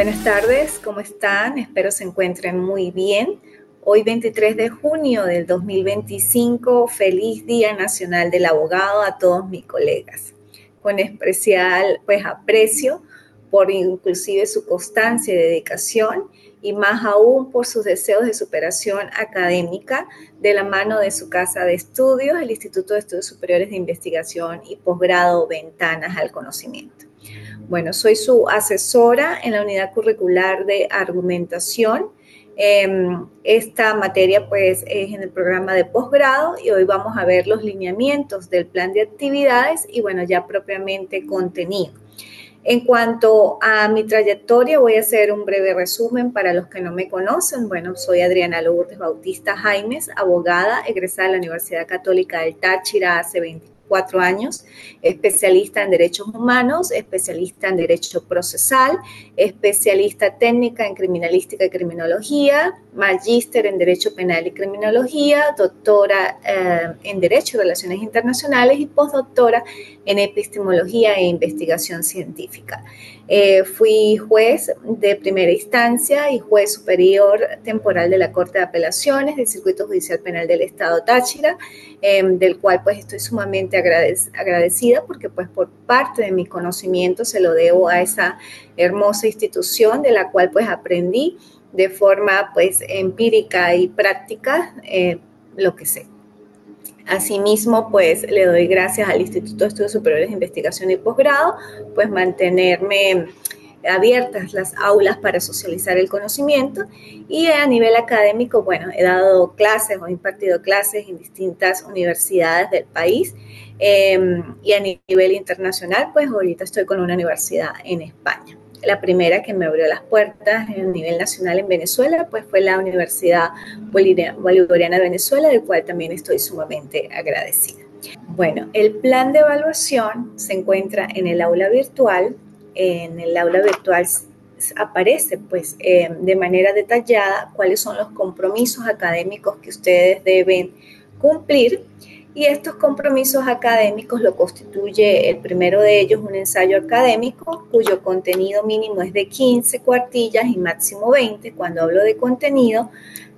Buenas tardes, ¿cómo están? Espero se encuentren muy bien. Hoy 23 de junio del 2025, feliz Día Nacional del Abogado a todos mis colegas. Con especial aprecio por inclusive su constancia y dedicación y más aún por sus deseos de superación académica de la mano de su casa de estudios, el Instituto de Estudios Superiores de Investigación y Posgrado Ventanas al Conocimiento. Bueno, soy su asesora en la unidad curricular de argumentación. Esta materia pues es en el programa de posgrado y hoy vamos a ver los lineamientos del plan de actividades y bueno, ya propiamente contenido. En cuanto a mi trayectoria, voy a hacer un breve resumen para los que no me conocen. Bueno, soy Adriana Lourdes Bautista Jaimes, abogada, egresada de la Universidad Católica del Táchira hace 24 años, especialista en derechos humanos, especialista en derecho procesal, especialista técnica en criminalística y criminología, magíster en derecho penal y criminología, doctora en derecho y relaciones internacionales y postdoctora en epistemología e investigación científica. Fui juez de primera instancia y juez superior temporal de la Corte de Apelaciones del Circuito Judicial Penal del Estado Táchira, del cual pues estoy sumamente agradecida porque pues por parte de mi conocimiento se lo debo a esa hermosa institución de la cual pues aprendí de forma pues empírica y práctica lo que sé. Asimismo, pues le doy gracias al Instituto de Estudios Superiores de Investigación y Posgrado, pues mantenerme abiertas las aulas para socializar el conocimiento y a nivel académico, bueno, he dado clases o impartido clases en distintas universidades del país y a nivel internacional, pues ahorita estoy con una universidad en España. La primera que me abrió las puertas a nivel nacional en Venezuela, pues fue la Universidad Bolivariana de Venezuela, del cual también estoy sumamente agradecida. Bueno, el plan de evaluación se encuentra en el aula virtual. En el aula virtual aparece pues de manera detallada cuáles son los compromisos académicos que ustedes deben cumplir. Y estos compromisos académicos lo constituye el primero de ellos un ensayo académico cuyo contenido mínimo es de 15 cuartillas y máximo 20. Cuando hablo de contenido,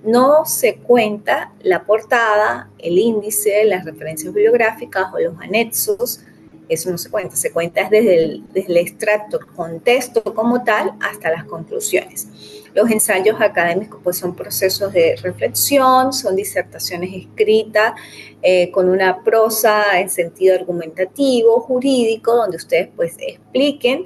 no se cuenta la portada, el índice, las referencias bibliográficas o los anexos. Eso no se cuenta desde el extracto, contexto como tal, hasta las conclusiones. Los ensayos académicos pues son procesos de reflexión, son disertaciones escritas con una prosa en sentido argumentativo, jurídico, donde ustedes pues expliquen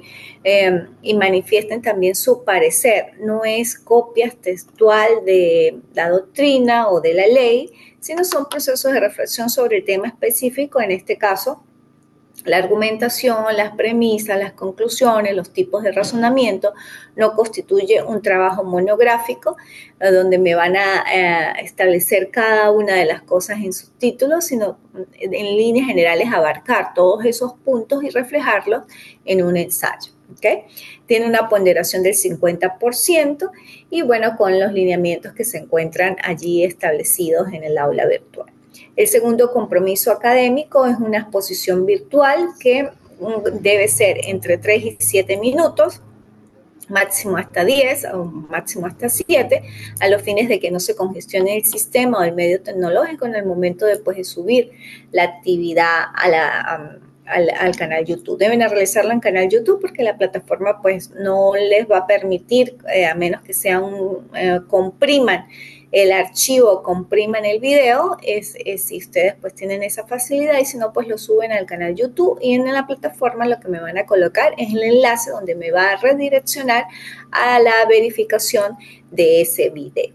y manifiesten también su parecer. No es copia textual de la doctrina o de la ley, sino son procesos de reflexión sobre el tema específico, en este caso, la argumentación, las premisas, las conclusiones, los tipos de razonamiento. No constituye un trabajo monográfico donde me van a establecer cada una de las cosas en sus títulos, sino en líneas generales abarcar todos esos puntos y reflejarlos en un ensayo. ¿Okay? Tiene una ponderación del 50% y bueno, con los lineamientos que se encuentran allí establecidos en el aula virtual. El segundo compromiso académico es una exposición virtual que debe ser entre 3 y 7 minutos, máximo hasta 10 o máximo hasta 7, a los fines de que no se congestione el sistema o el medio tecnológico en el momento después de subir la actividad al canal YouTube. Deben realizarlo en canal YouTube porque la plataforma pues no les va a permitir, a menos que compriman el archivo, compriman el video, es si ustedes pues tienen esa facilidad, y si no pues lo suben al canal YouTube, y en la plataforma lo que me van a colocar es el enlace donde me va a redireccionar a la verificación de ese video.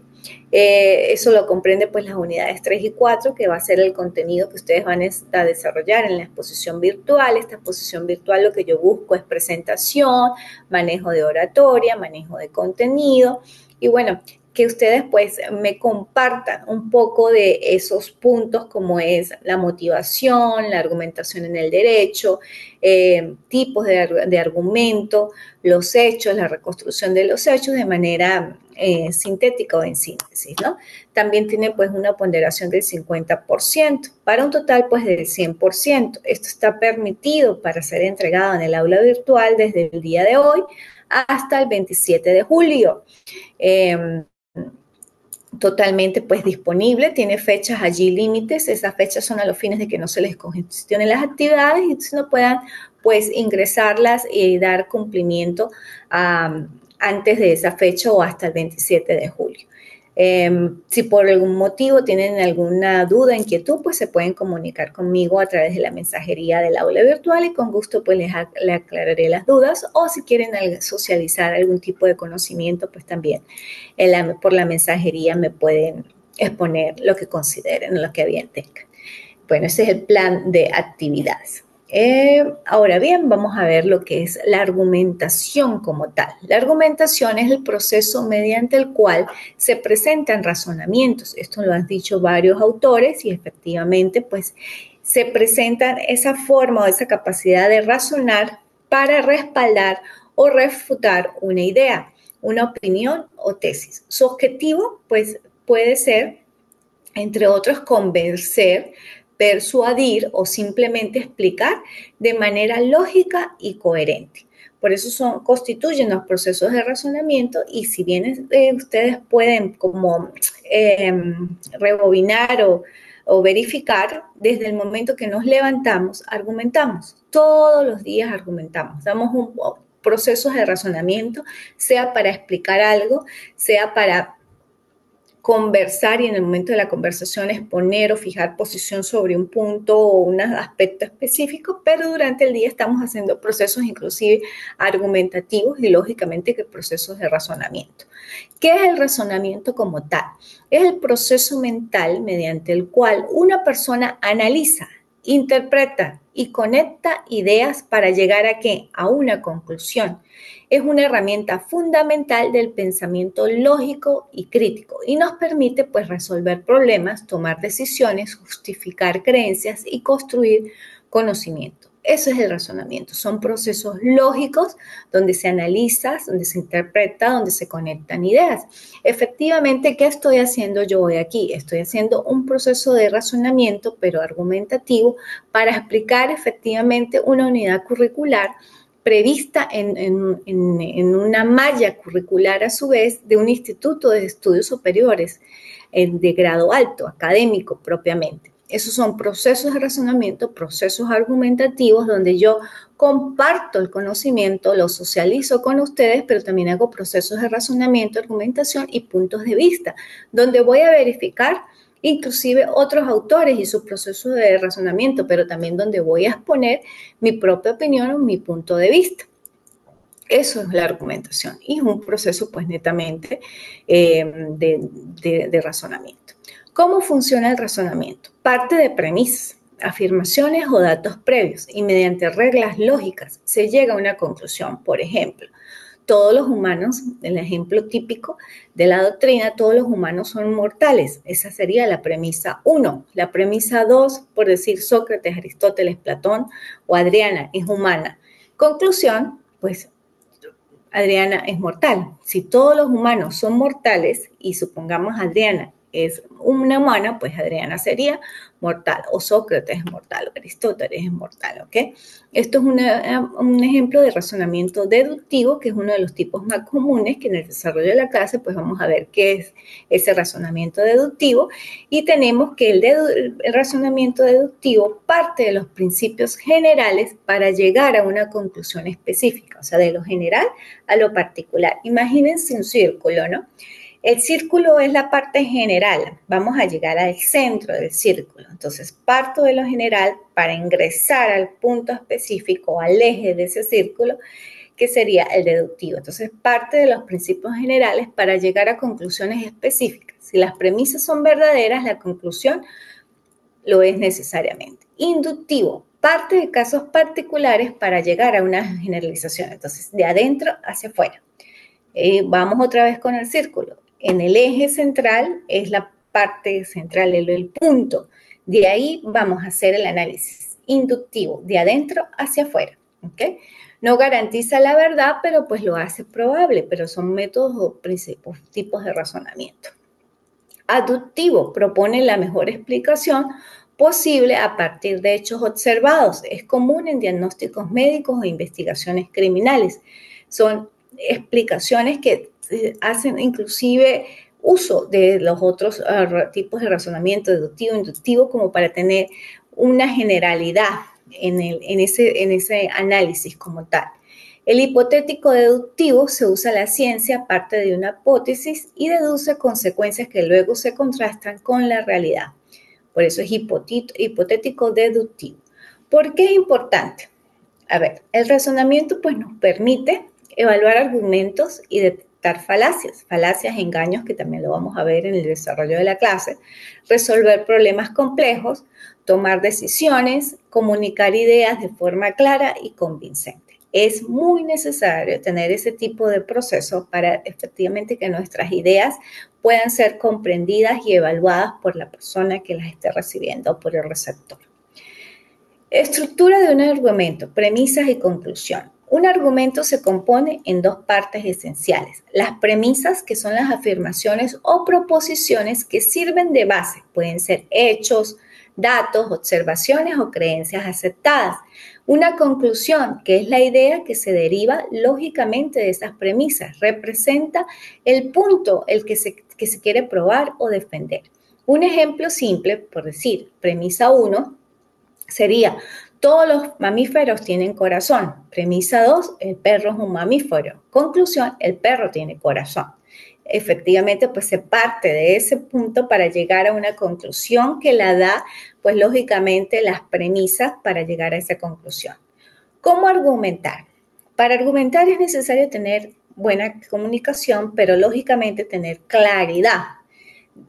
Eso lo comprende pues las unidades 3 y 4, que va a ser el contenido que ustedes van a desarrollar en la exposición virtual. Esta exposición virtual lo que yo busco es presentación, manejo de oratoria, manejo de contenido y bueno, que ustedes pues me compartan un poco de esos puntos como es la motivación, la argumentación en el derecho, tipos de argumento, los hechos, la reconstrucción de los hechos de manera sintética o en síntesis, ¿no? También tiene pues una ponderación del 50% para un total pues del 100%. Esto está permitido para ser entregado en el aula virtual desde el día de hoy hasta el 27 de julio. Totalmente pues disponible, tiene fechas allí límites, esas fechas son a los fines de que no se les congestionen las actividades y no puedan pues ingresarlas y dar cumplimiento antes de esa fecha o hasta el 27 de julio. Si por algún motivo tienen alguna duda, inquietud, pues se pueden comunicar conmigo a través de la mensajería del aula virtual y con gusto pues les aclararé las dudas, o si quieren socializar algún tipo de conocimiento, pues también por la mensajería me pueden exponer lo que consideren, lo que bien tengan. Bueno, ese es el plan de actividades. Ahora bien, vamos a ver lo que es la argumentación como tal. La argumentación es el proceso mediante el cual se presentan razonamientos. Esto lo han dicho varios autores y efectivamente pues se presentan esa forma o esa capacidad de razonar para respaldar o refutar una idea, una opinión o tesis. Su objetivo pues puede ser, entre otros, convencer, persuadir o simplemente explicar de manera lógica y coherente. Por eso constituyen los procesos de razonamiento y si bien ustedes pueden como rebobinar o verificar, desde el momento que nos levantamos, argumentamos. Todos los días argumentamos, damos procesos de razonamiento, sea para explicar algo, sea para conversar y en el momento de la conversación exponer o fijar posición sobre un punto o un aspecto específico, pero durante el día estamos haciendo procesos inclusive argumentativos y lógicamente que procesos de razonamiento. ¿Qué es el razonamiento como tal? Es el proceso mental mediante el cual una persona analiza, interpreta y conecta ideas para llegar ¿a qué? A una conclusión. Es una herramienta fundamental del pensamiento lógico y crítico y nos permite pues resolver problemas, tomar decisiones, justificar creencias y construir conocimiento. Eso es el razonamiento. Son procesos lógicos donde se analiza, donde se interpreta, donde se conectan ideas. Efectivamente, ¿qué estoy haciendo yo hoy aquí? Estoy haciendo un proceso de razonamiento, pero argumentativo, para explicar efectivamente una unidad curricular prevista en una malla curricular a su vez de un instituto de estudios superiores de grado alto, académico propiamente. Esos son procesos de razonamiento, procesos argumentativos donde yo comparto el conocimiento, lo socializo con ustedes, pero también hago procesos de razonamiento, argumentación y puntos de vista, donde voy a verificar inclusive otros autores y sus procesos de razonamiento, pero también donde voy a exponer mi propia opinión o mi punto de vista. Eso es la argumentación y es un proceso pues netamente de razonamiento. ¿Cómo funciona el razonamiento? Parte de premisas, afirmaciones o datos previos y mediante reglas lógicas se llega a una conclusión. Por ejemplo, todos los humanos, el ejemplo típico de la doctrina, todos los humanos son mortales. Esa sería la premisa 1. La premisa 2, por decir Sócrates, Aristóteles, Platón o Adriana, es humana. Conclusión, pues Adriana es mortal. Si todos los humanos son mortales y supongamos Adriana es una humana, pues Adriana sería mortal, o Sócrates es mortal, o Aristóteles es mortal, ¿ok? Esto es un ejemplo de razonamiento deductivo, que es uno de los tipos más comunes que en el desarrollo de la clase, pues vamos a ver qué es ese razonamiento deductivo, y tenemos que el razonamiento deductivo parte de los principios generales para llegar a una conclusión específica, o sea, de lo general a lo particular. Imagínense un círculo, ¿no? El círculo es la parte general, vamos a llegar al centro del círculo, entonces parto de lo general para ingresar al punto específico, al eje de ese círculo, que sería el deductivo. Entonces parte de los principios generales para llegar a conclusiones específicas. Si las premisas son verdaderas, la conclusión lo es necesariamente. Inductivo, parte de casos particulares para llegar a una generalización, entonces de adentro hacia afuera. Vamos otra vez con el círculo. En el eje central es la parte central, el punto. De ahí vamos a hacer el análisis inductivo, de adentro hacia afuera. ¿Okay? No garantiza la verdad, pero pues lo hace probable, pero son métodos o principios, tipos de razonamiento. Aductivo propone la mejor explicación posible a partir de hechos observados. Es común en diagnósticos médicos o investigaciones criminales. Son explicaciones que hacen inclusive uso de los otros tipos de razonamiento deductivo, inductivo, como para tener una generalidad en ese análisis como tal. El hipotético deductivo se usa en la ciencia, parte de una hipótesis y deduce consecuencias que luego se contrastan con la realidad. Por eso es hipotético deductivo. ¿Por qué es importante? A ver, el razonamiento pues nos permite evaluar argumentos y detectar falacias, engaños, que también lo vamos a ver en el desarrollo de la clase, resolver problemas complejos, tomar decisiones, comunicar ideas de forma clara y convincente. Es muy necesario tener ese tipo de proceso para efectivamente que nuestras ideas puedan ser comprendidas y evaluadas por la persona que las esté recibiendo o por el receptor. Estructura de un argumento, premisas y conclusión. Un argumento se compone en dos partes esenciales. Las premisas, que son las afirmaciones o proposiciones que sirven de base. Pueden ser hechos, datos, observaciones o creencias aceptadas. Una conclusión, que es la idea que se deriva lógicamente de esas premisas. Representa el punto que se quiere probar o defender. Un ejemplo simple, por decir, premisa 1, sería: todos los mamíferos tienen corazón. Premisa 2, el perro es un mamífero. Conclusión, el perro tiene corazón. Efectivamente, pues se parte de ese punto para llegar a una conclusión que la da, pues lógicamente, las premisas para llegar a esa conclusión. ¿Cómo argumentar? Para argumentar es necesario tener buena comunicación, pero lógicamente tener claridad.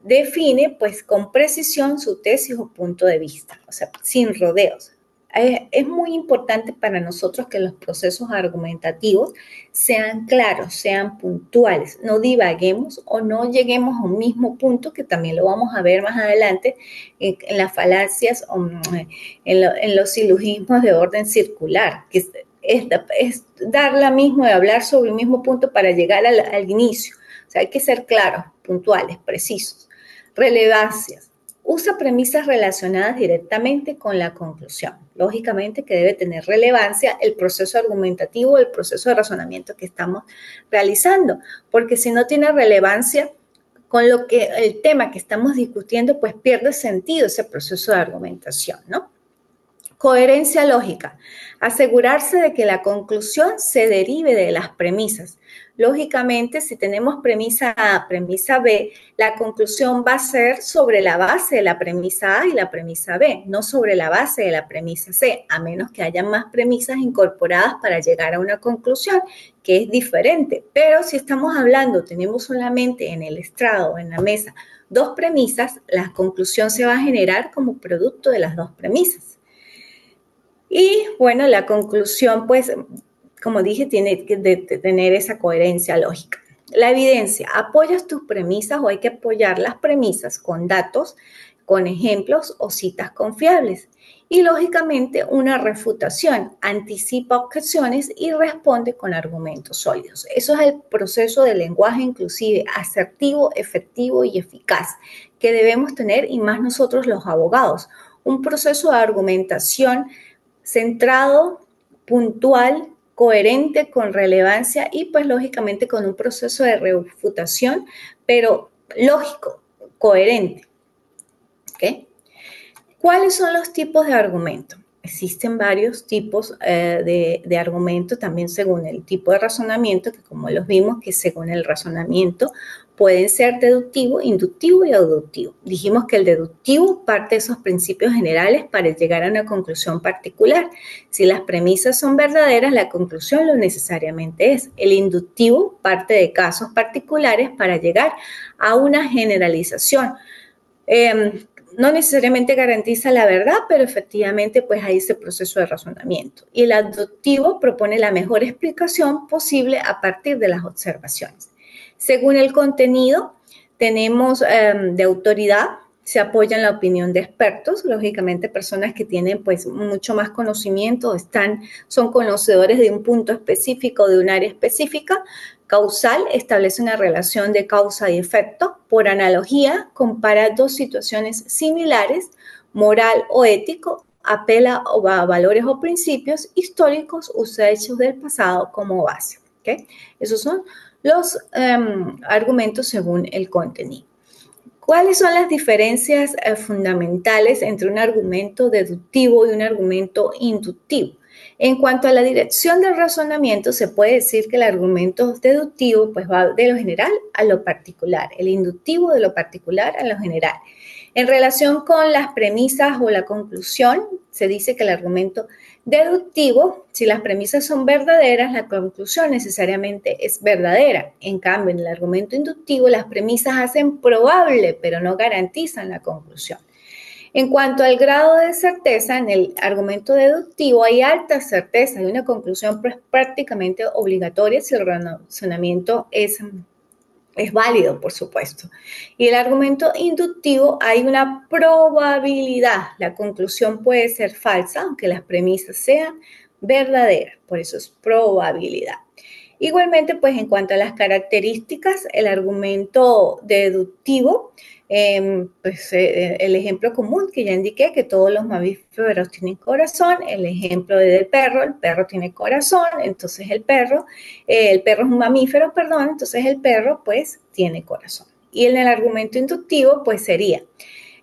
Define pues con precisión su tesis o punto de vista, o sea, sin rodeos. Es muy importante para nosotros que los procesos argumentativos sean claros, sean puntuales, no divaguemos o no lleguemos a un mismo punto, que también lo vamos a ver más adelante en las falacias o en los silogismos de orden circular, que es dar la misma y hablar sobre el mismo punto para llegar al inicio. O sea, hay que ser claros, puntuales, precisos. Relevancias. Usa premisas relacionadas directamente con la conclusión. Lógicamente que debe tener relevancia el proceso argumentativo, el proceso de razonamiento que estamos realizando, porque si no tiene relevancia con lo que el tema que estamos discutiendo, pues pierde sentido ese proceso de argumentación, ¿no? Coherencia lógica. Asegurarse de que la conclusión se derive de las premisas. Lógicamente, si tenemos premisa A, premisa B, la conclusión va a ser sobre la base de la premisa A y la premisa B, no sobre la base de la premisa C, a menos que haya más premisas incorporadas para llegar a una conclusión que es diferente. Pero si estamos hablando, tenemos solamente en el estrado o en la mesa dos premisas, la conclusión se va a generar como producto de las dos premisas. Y bueno, la conclusión, pues, como dije, tiene que tener esa coherencia lógica. La evidencia. ¿Apoyas tus premisas o hay que apoyar las premisas con datos, con ejemplos o citas confiables? Y lógicamente una refutación. Anticipa objeciones y responde con argumentos sólidos. Eso es el proceso del lenguaje inclusive asertivo, efectivo y eficaz que debemos tener, y más nosotros los abogados. Un proceso de argumentación centrado, puntual, coherente, con relevancia y pues lógicamente con un proceso de refutación, pero lógico, coherente. ¿Okay? ¿Cuáles son los tipos de argumento? Existen varios tipos de argumento, también según el tipo de razonamiento, que como los vimos, que según el razonamiento pueden ser deductivo, inductivo y aductivo. Dijimos que el deductivo parte de esos principios generales para llegar a una conclusión particular. Si las premisas son verdaderas, la conclusión lo necesariamente es. El inductivo parte de casos particulares para llegar a una generalización. No necesariamente garantiza la verdad, pero efectivamente pues hay ese proceso de razonamiento. Y el aductivo propone la mejor explicación posible a partir de las observaciones. Según el contenido, tenemos de autoridad, se apoya en la opinión de expertos, lógicamente personas que tienen pues mucho más conocimiento, son conocedores de un punto específico, de un área específica. Causal, establece una relación de causa y efecto. Por analogía, compara dos situaciones similares, moral o ético, apela a valores o principios históricos, usa hechos del pasado como base. ¿Okay? Esos son los argumentos según el contenido. ¿Cuáles son las diferencias fundamentales entre un argumento deductivo y un argumento inductivo? En cuanto a la dirección del razonamiento, se puede decir que el argumento deductivo pues, va de lo general a lo particular, el inductivo de lo particular a lo general. En relación con las premisas o la conclusión, se dice que el argumento deductivo, si las premisas son verdaderas, la conclusión necesariamente es verdadera. En cambio, en el argumento inductivo, las premisas hacen probable, pero no garantizan la conclusión. En cuanto al grado de certeza, en el argumento deductivo hay alta certeza, hay una conclusión prácticamente obligatoria si el razonamiento es válido, por supuesto. Y el argumento inductivo hay una probabilidad. La conclusión puede ser falsa, aunque las premisas sean verdaderas. Por eso es probabilidad. Igualmente, pues en cuanto a las características, el argumento deductivo, el ejemplo común que ya indiqué, que todos los mamíferos tienen corazón, el ejemplo del perro, el perro tiene corazón, entonces el perro es un mamífero, perdón, entonces el perro pues tiene corazón. Y en el argumento inductivo pues sería,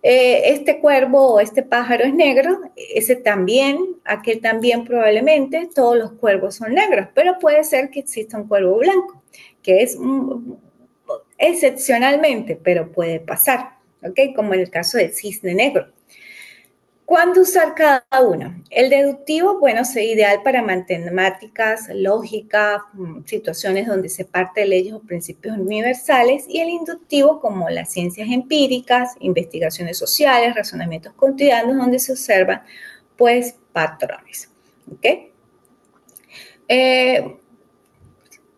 este cuervo o este pájaro es negro, ese también, aquel también probablemente, todos los cuervos son negros, pero puede ser que exista un cuervo blanco, que es excepcionalmente, pero puede pasar, ¿ok? Como en el caso del cisne negro. ¿Cuándo usar cada uno? El deductivo, bueno, es ideal para matemáticas, lógica, situaciones donde se parte de leyes o principios universales, y el inductivo como las ciencias empíricas, investigaciones sociales, razonamientos cotidianos, donde se observan, pues, patrones. ¿Ok?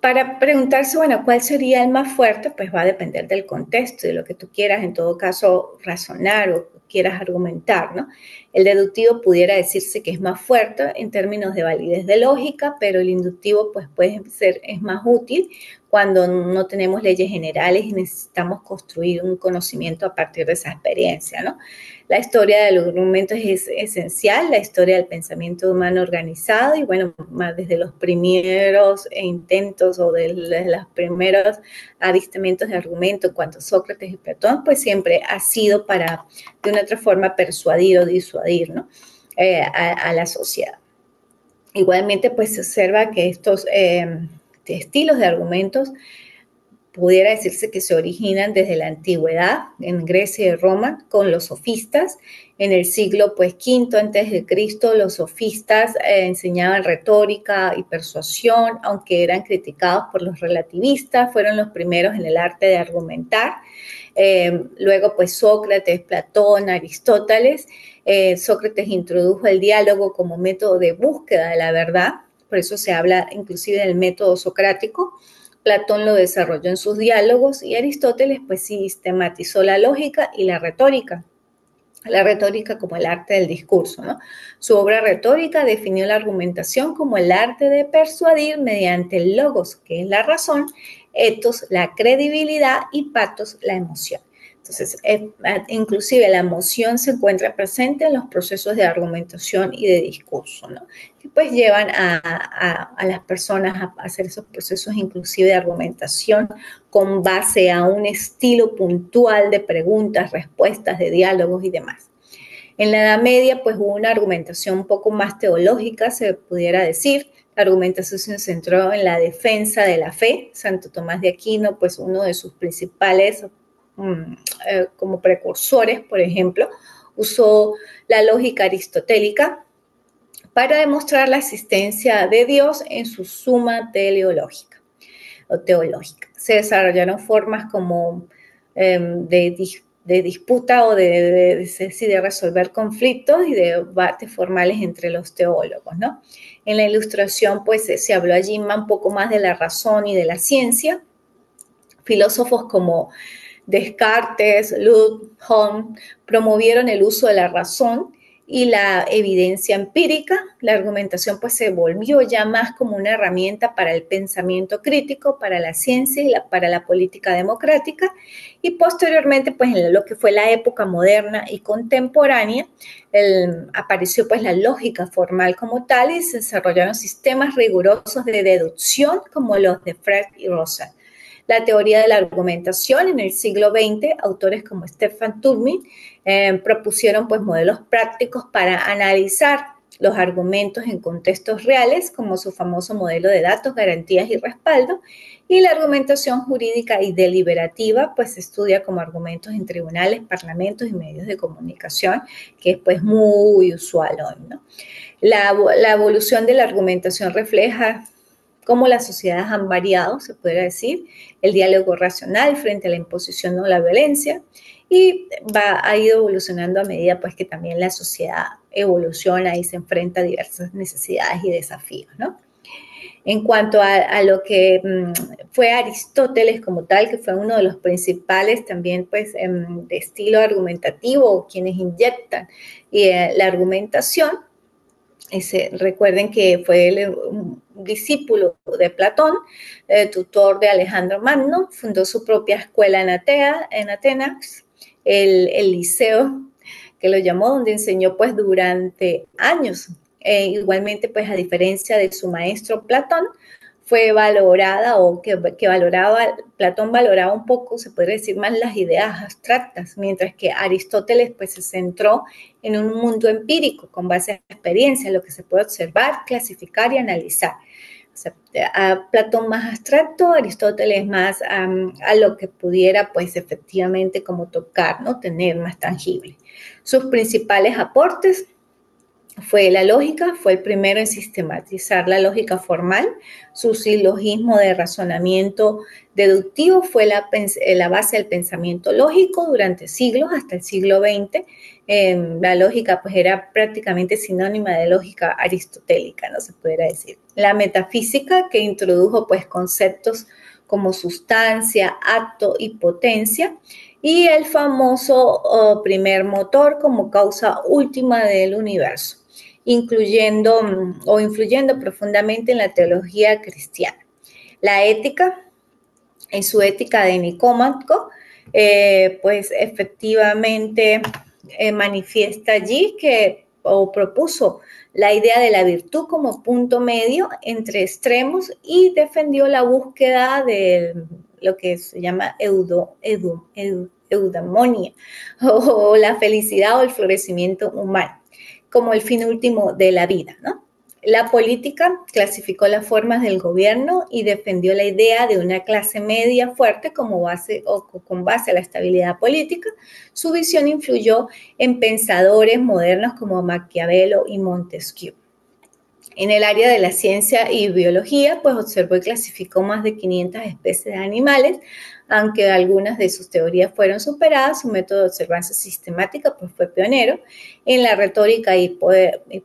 Para preguntarse, bueno, ¿cuál sería el más fuerte? Pues va a depender del contexto, de lo que tú quieras, en todo caso, razonar o quieras argumentar, ¿no? El deductivo pudiera decirse que es más fuerte en términos de validez de lógica, pero el inductivo, pues, es más útil cuando no tenemos leyes generales y necesitamos construir un conocimiento a partir de esa experiencia, ¿no? La historia de los argumentos es esencial, la historia del pensamiento humano organizado y bueno, desde los primeros intentos o de los primeros avistamientos de argumentos, cuando Sócrates y Platón, pues siempre ha sido para, de una otra forma, persuadir o disuadir, ¿no? A la sociedad. Igualmente, pues se observa que estos estilos de argumentos pudiera decirse que se originan desde la antigüedad, en Grecia y Roma, con los sofistas. En el siglo pues, V antes de Cristo, los sofistas enseñaban retórica y persuasión, aunque eran criticados por los relativistas, fueron los primeros en el arte de argumentar. Luego, pues, Sócrates, Platón, Aristóteles. Sócrates introdujo el diálogo como método de búsqueda de la verdad, por eso se habla inclusive del método socrático. Platón lo desarrolló en sus diálogos y Aristóteles pues sistematizó la lógica y la retórica como el arte del discurso, ¿no? Su obra retórica definió la argumentación como el arte de persuadir mediante el logos, que es la razón, ethos, la credibilidad y pathos, la emoción. Entonces, inclusive la emoción se encuentra presente en los procesos de argumentación y de discurso, ¿no? Que pues llevan a las personas a hacer esos procesos inclusive de argumentación con base a un estilo puntual de preguntas, respuestas, de diálogos y demás. En la Edad Media, pues hubo una argumentación un poco más teológica, se pudiera decir. La argumentación se centró en la defensa de la fe. Santo Tomás de Aquino, pues uno de sus principales como precursores, por ejemplo, usó la lógica aristotélica para demostrar la existencia de Dios en su suma teleológica o teológica. Se desarrollaron formas como de disputa o de resolver conflictos y de debates formales entre los teólogos, ¿no? En la Ilustración, pues, se habló allí un poco más de la razón y de la ciencia. Filósofos como Descartes, Locke, Hume promovieron el uso de la razón y la evidencia empírica. La argumentación pues se volvió ya más como una herramienta para el pensamiento crítico, para la ciencia y para la política democrática, y posteriormente pues en lo que fue la época moderna y contemporánea apareció pues la lógica formal como tal y se desarrollaron sistemas rigurosos de deducción como los de Freud y Russell. La teoría de la argumentación en el siglo XX, autores como Stefan Tullmin propusieron pues modelos prácticos para analizar los argumentos en contextos reales, como su famoso modelo de datos, garantías y respaldo, y la argumentación jurídica y deliberativa pues se estudia como argumentos en tribunales, parlamentos y medios de comunicación, que es pues muy usual hoy, ¿no? La evolución de la argumentación refleja cómo las sociedades han variado, se podría decir, el diálogo racional frente a la imposición o la violencia, y ha ido evolucionando a medida pues que también la sociedad evoluciona y se enfrenta a diversas necesidades y desafíos, ¿no? En cuanto a lo que fue Aristóteles como tal, que fue uno de los principales también pues de estilo argumentativo, quienes inyectan la argumentación. Recuerden que fue un discípulo de Platón, tutor de Alejandro Magno, fundó su propia escuela en Atenas, el liceo que lo llamó, donde enseñó pues durante años. Igualmente pues a diferencia de su maestro Platón, fue valorada o que Platón valoraba un poco, se puede decir más las ideas abstractas, mientras que Aristóteles pues se centró en un mundo empírico con base en experiencia, lo que se puede observar, clasificar y analizar. O sea, a Platón más abstracto, Aristóteles más a lo que pudiera pues efectivamente como tocar, ¿no? Tener más tangible. Sus principales aportes fue la lógica, fue el primero en sistematizar la lógica formal, su silogismo de razonamiento deductivo fue la base del pensamiento lógico durante siglos, hasta el siglo XX. La lógica pues era prácticamente sinónima de lógica aristotélica, no se pudiera decir. La metafísica, que introdujo pues conceptos como sustancia, acto y potencia, y el famoso primer motor como causa última del universo, influyendo profundamente en la teología cristiana. La ética, en su ética de Nicómaco, pues efectivamente manifiesta allí o propuso la idea de la virtud como punto medio entre extremos y defendió la búsqueda de lo que se llama eudaimonia o la felicidad o el florecimiento humano como el fin último de la vida, ¿no? La política clasificó las formas del gobierno y defendió la idea de una clase media fuerte como base o con base a la estabilidad política. Su visión influyó en pensadores modernos como Maquiavelo y Montesquieu. En el área de la ciencia y biología, pues observó y clasificó más de 500 especies de animales, aunque algunas de sus teorías fueron superadas, su método de observancia sistemática pues fue pionero. En la retórica y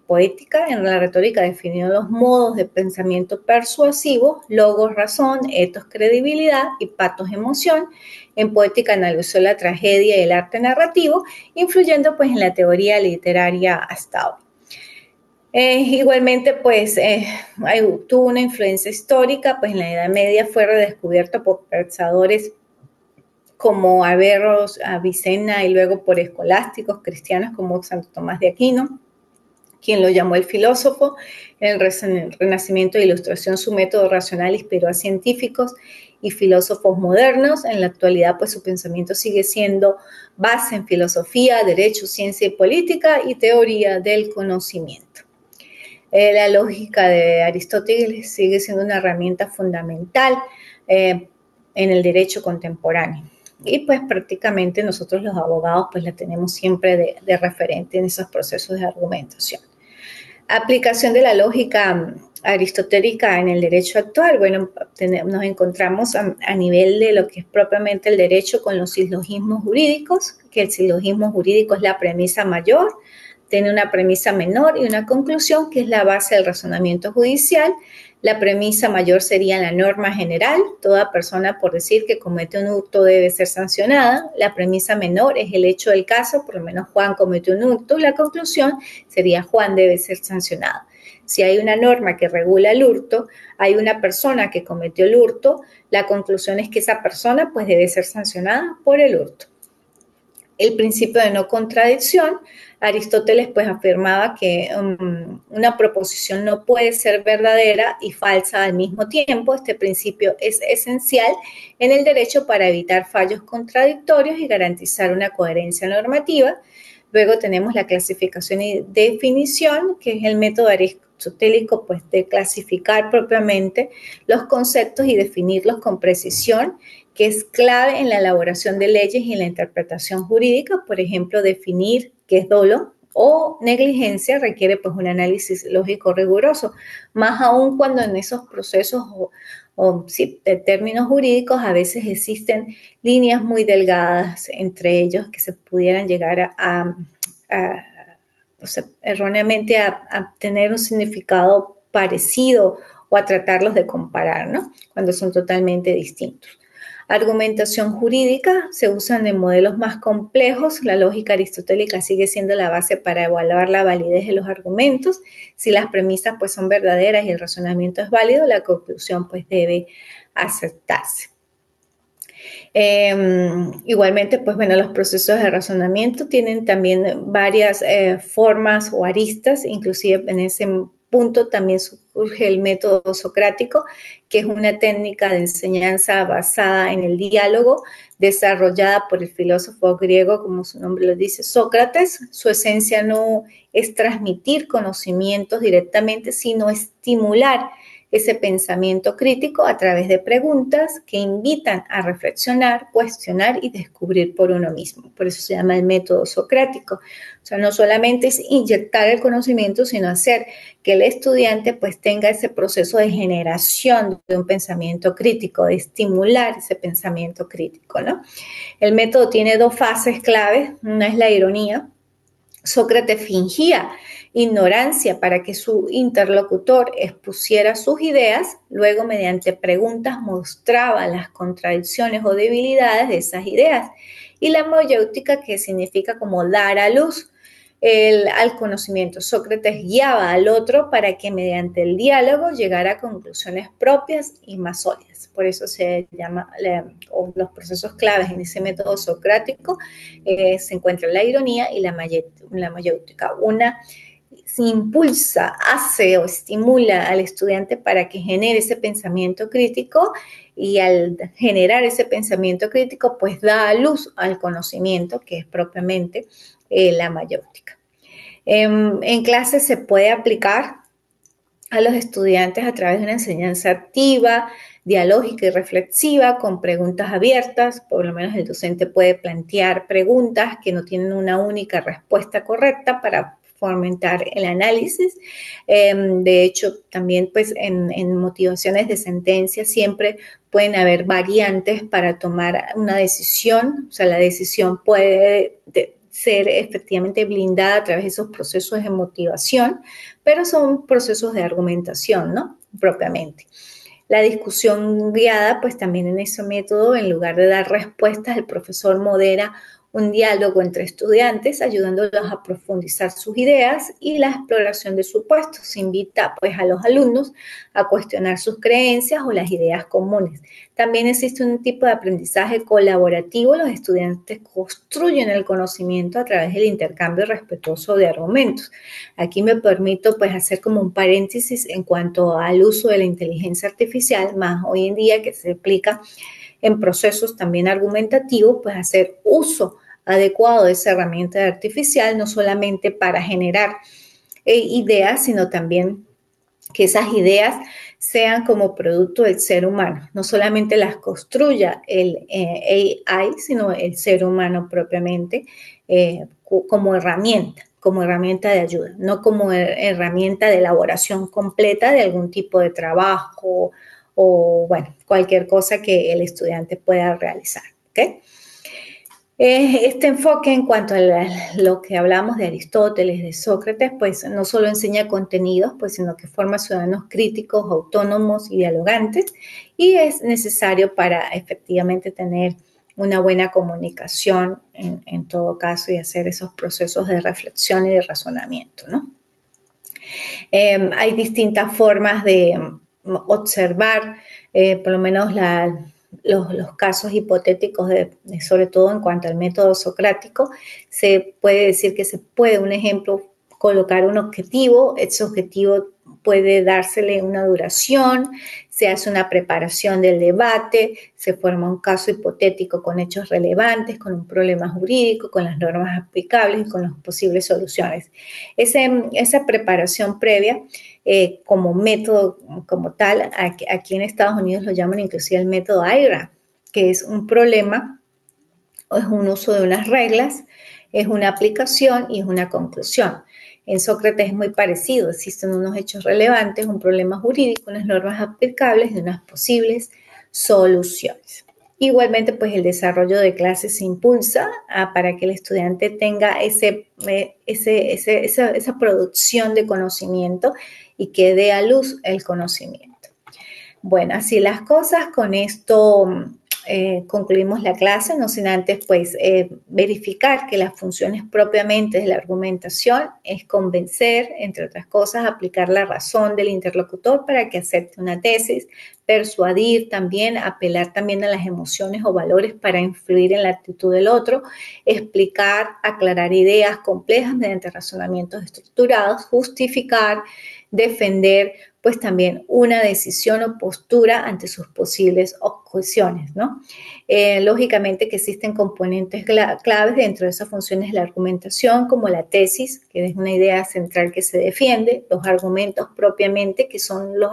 poética, en la retórica definió los modos de pensamiento persuasivo, logos razón, ethos credibilidad y patos emoción. En poética analizó la tragedia y el arte narrativo, influyendo pues en la teoría literaria hasta hoy. Igualmente, pues, tuvo una influencia histórica, pues en la Edad Media fue redescubierto por pensadores como Averroes, Avicena y luego por escolásticos cristianos como Santo Tomás de Aquino, quien lo llamó el filósofo. En el Renacimiento de Ilustración su método racional inspiró a científicos y filósofos modernos. En la actualidad, pues su pensamiento sigue siendo base en filosofía, derecho, ciencia y política y teoría del conocimiento. La lógica de Aristóteles sigue siendo una herramienta fundamental en el derecho contemporáneo. Y pues prácticamente nosotros los abogados pues la tenemos siempre de referente en esos procesos de argumentación. Aplicación de la lógica aristotélica en el derecho actual. Bueno, nos encontramos a nivel de lo que es propiamente el derecho con los silogismos jurídicos, que el silogismo jurídico es la premisa mayor Tiene una premisa menor y una conclusión, que es la base del razonamiento judicial. La premisa mayor sería la norma general: toda persona, por decir que comete un hurto, debe ser sancionada. La premisa menor es el hecho del caso: por lo menos Juan cometió un hurto. La conclusión sería: Juan debe ser sancionado. Si hay una norma que regula el hurto, hay una persona que cometió el hurto, la conclusión es que esa persona pues debe ser sancionada por el hurto. El principio de no contradicción: Aristóteles pues afirmaba que una proposición no puede ser verdadera y falsa al mismo tiempo. Este principio es esencial en el derecho para evitar fallos contradictorios y garantizar una coherencia normativa. Luego tenemos la clasificación y definición, que es el método aristotélico pues de clasificar propiamente los conceptos y definirlos con precisión, que es clave en la elaboración de leyes y en la interpretación jurídica. Por ejemplo, definir qué es dolo o negligencia requiere pues un análisis lógico riguroso, más aún cuando en esos procesos de términos jurídicos a veces existen líneas muy delgadas entre ellos que se pudieran llegar o sea, erróneamente a tener un significado parecido o a tratarlos de comparar, ¿no? Cuando son totalmente distintos. Argumentación jurídica: se usan en modelos más complejos. La lógica aristotélica sigue siendo la base para evaluar la validez de los argumentos. Si las premisas pues son verdaderas y el razonamiento es válido, la conclusión pues debe aceptarse. Igualmente, pues bueno, los procesos de razonamiento tienen también varias formas o aristas. Inclusive en ese punto también surge el método socrático, que es una técnica de enseñanza basada en el diálogo, desarrollada por el filósofo griego, como su nombre lo dice, Sócrates. Su esencia no es transmitir conocimientos directamente, sino estimular ese pensamiento crítico a través de preguntas que invitan a reflexionar, cuestionar y descubrir por uno mismo. Por eso se llama el método socrático. O sea, no solamente es inyectar el conocimiento, sino hacer que el estudiante pues tenga ese proceso de generación de un pensamiento crítico, de estimular ese pensamiento crítico, ¿no? El método tiene dos fases claves. Una es la ironía. Sócrates fingía ignorancia para que su interlocutor expusiera sus ideas. Luego, mediante preguntas, mostraba las contradicciones o debilidades de esas ideas. Y la mayéutica, que significa como dar a luz al conocimiento. Sócrates guiaba al otro para que mediante el diálogo llegara a conclusiones propias y más sólidas. Por eso se llama, los procesos claves en ese método socrático se encuentran la ironía y la mayéutica. Una se impulsa, hace o estimula al estudiante para que genere ese pensamiento crítico, y al generar ese pensamiento crítico pues da a luz al conocimiento, que es propiamente la mayéutica. En clase se puede aplicar a los estudiantes a través de una enseñanza activa, dialógica y reflexiva, con preguntas abiertas. Por lo menos el docente puede plantear preguntas que no tienen una única respuesta correcta para fomentar el análisis. De hecho, también pues en motivaciones de sentencia siempre pueden haber variantes para tomar una decisión. O sea, la decisión puede ser efectivamente blindada a través de esos procesos de motivación, pero son procesos de argumentación, ¿no? Propiamente. La discusión guiada, pues también en ese método, en lugar de dar respuestas, el profesor modera un diálogo entre estudiantes, ayudándolos a profundizar sus ideas y la exploración de supuestos. Se invita pues a los alumnos a cuestionar sus creencias o las ideas comunes. También existe un tipo de aprendizaje colaborativo. Los estudiantes construyen el conocimiento a través del intercambio respetuoso de argumentos. Aquí me permito pues hacer como un paréntesis en cuanto al uso de la inteligencia artificial, más hoy en día que se aplica en procesos también argumentativos, pues hacer uso adecuado de esa herramienta artificial, no solamente para generar ideas, sino también que esas ideas sean como producto del ser humano, no solamente las construya el AI, sino el ser humano propiamente como herramienta de ayuda, no como herramienta de elaboración completa de algún tipo de trabajo o, bueno, cualquier cosa que el estudiante pueda realizar, ¿ok? Este enfoque en cuanto a lo que hablamos de Aristóteles, de Sócrates, pues no solo enseña contenidos, pues, sino que forma ciudadanos críticos, autónomos y dialogantes, y es necesario para efectivamente tener una buena comunicación en todo caso y hacer esos procesos de reflexión y de razonamiento, ¿no? Hay distintas formas de observar, por lo menos los casos hipotéticos, sobre todo en cuanto al método socrático. Se puede decir que se puede, un ejemplo, colocar un objetivo. Ese objetivo puede dársele una duración, se hace una preparación del debate, se forma un caso hipotético con hechos relevantes, con un problema jurídico, con las normas aplicables y con las posibles soluciones. Esa preparación previa como método, como tal, aquí en Estados Unidos lo llaman inclusive el método AIRA, que es un problema, es un uso de unas reglas, es una aplicación y es una conclusión. En Sócrates es muy parecido, existen unos hechos relevantes, un problema jurídico, unas normas aplicables y unas posibles soluciones. Igualmente, pues el desarrollo de clases se impulsa para que el estudiante tenga esa producción de conocimiento y que dé a luz el conocimiento. Bueno, así las cosas, con esto concluimos la clase, no sin antes pues verificar que las funciones propiamente de la argumentación es convencer, entre otras cosas, aplicar la razón del interlocutor para que acepte una tesis, persuadir también, apelar también a las emociones o valores para influir en la actitud del otro, explicar, aclarar ideas complejas mediante razonamientos estructurados, justificar, defender, pues también una decisión o postura ante sus posibles objeciones, ¿no? Lógicamente que existen componentes claves dentro de esas funciones de la argumentación, como la tesis, que es una idea central que se defiende, los argumentos propiamente, que son los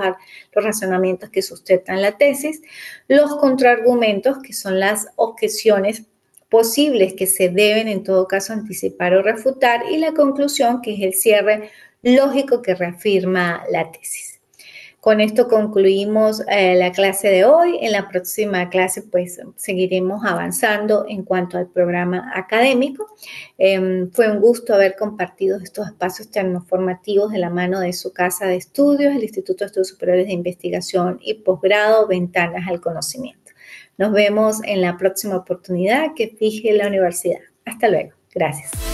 razonamientos que sustentan la tesis, los contraargumentos, que son las objeciones posibles que se deben en todo caso anticipar o refutar, y la conclusión, que es el cierre lógico que reafirma la tesis. Con esto concluimos la clase de hoy. En la próxima clase pues seguiremos avanzando en cuanto al programa académico. Fue un gusto haber compartido estos espacios tan formativos de la mano de su casa de estudios, el Instituto de Estudios Superiores de Investigación y Posgrado, Ventanas al Conocimiento. Nos vemos en la próxima oportunidad que fije la universidad. Hasta luego. Gracias.